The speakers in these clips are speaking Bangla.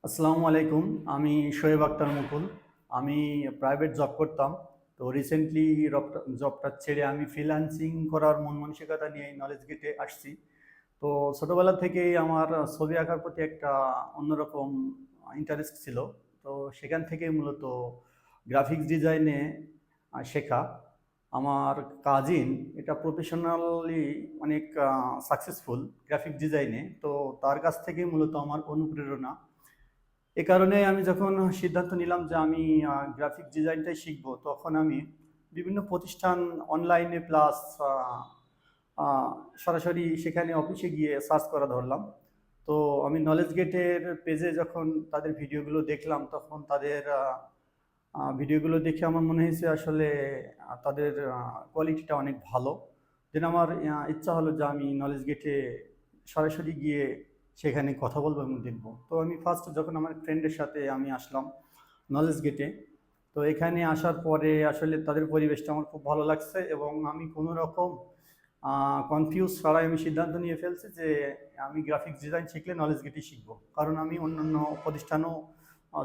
আসসালামু আলাইকুম। আমি শোয়েব আক্তার মুকুল। আমি প্রাইভেট জব করতাম। তো রিসেন্টলি জবটা ছেড়ে আমি ফ্রিল্যান্সিং করার মন মানসিকতা নিয়ে এই নলেজ গেটে আসছি। তো ছোটবেলা থেকেই আমার ছবি আঁকার প্রতি একটা অন্যরকম ইন্টারেস্ট ছিল। তো সেখান থেকেই মূলত গ্রাফিক্স ডিজাইনে শেখা। আমার কাজিন এটা প্রফেশনালি অনেক সাকসেসফুল গ্রাফিক ডিজাইনে। তো তার কাছ থেকেই মূলত আমার অনুপ্রেরণা। এ কারণে আমি যখন সিদ্ধান্ত নিলাম যে আমি গ্রাফিক ডিজাইনটাই শিখবো, তখন আমি বিভিন্ন প্রতিষ্ঠান অনলাইনে প্লাস সরাসরি সেখানে অফিসে গিয়ে সার্চ করা ধরলাম। তো আমি নলেজ গেটের পেজে যখন তাদের ভিডিওগুলো দেখলাম, তখন তাদের ভিডিওগুলো দেখে আমার মনে হয়েছে আসলে তাদের কোয়ালিটিটা অনেক ভালো। দেন আমার ইচ্ছা হলো যে আমি নলেজ গেটে সরাসরি গিয়ে সেখানে কথা বলবো এবং দেখবো। তো আমি ফার্স্ট যখন আমার ফ্রেন্ডের সাথে আমি আসলাম নলেজ গেটে, তো এখানে আসার পরে আসলে তাদের পরিবেশটা আমার খুব ভালো লাগছে এবং আমি কোনো রকম কনফিউজ ছাড়াই আমি সিদ্ধান্ত নিয়ে ফেলছি যে আমি গ্রাফিক্স ডিজাইন শিখলে নলেজ গেটই শিখবো। কারণ আমি অন্যান্য প্রতিষ্ঠানও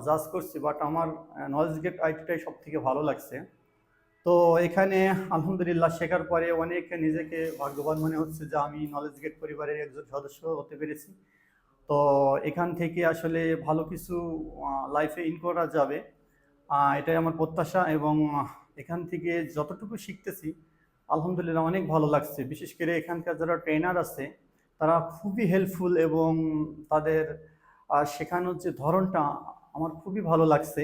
জাজ করছি, বাট আমার নলেজ গেট আইটিটাই সব থেকে ভালো লাগছে। তো এখানে আলহামদুলিল্লাহ শেখার পরে অনেক নিজেকে ভাগ্যবান মনে হচ্ছে যে আমি নলেজ গেট পরিবারের একজন সদস্য হতে পেরেছি। তো এখান থেকে আসলে ভালো কিছু লাইফে ইন করা যাবে, এটাই আমার প্রত্যাশা। এবং এখান থেকে যতটুকু শিখতেছি আলহামদুলিল্লাহ অনেক ভালো লাগছে। বিশেষ করে এখানকার যারা ট্রেনার আছে তারা খুবই হেল্পফুল এবং তাদের শেখানোর যে ধরনটা আমার খুবই ভালো লাগছে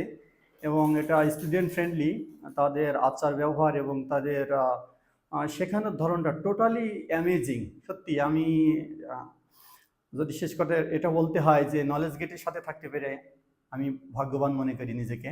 এবং এটা স্টুডেন্ট ফ্রেন্ডলি। তাদের আচার ব্যবহার এবং তাদের শেখানোর ধরনটা টোটালি অ্যামেজিং। সত্যি আমি আহ, যদি শেষ কথা এটা বলতে হয় যে নলেজ গেটের সাথে থাকতে পেরে আমি ভাগ্যবান মনে করি নিজেকে।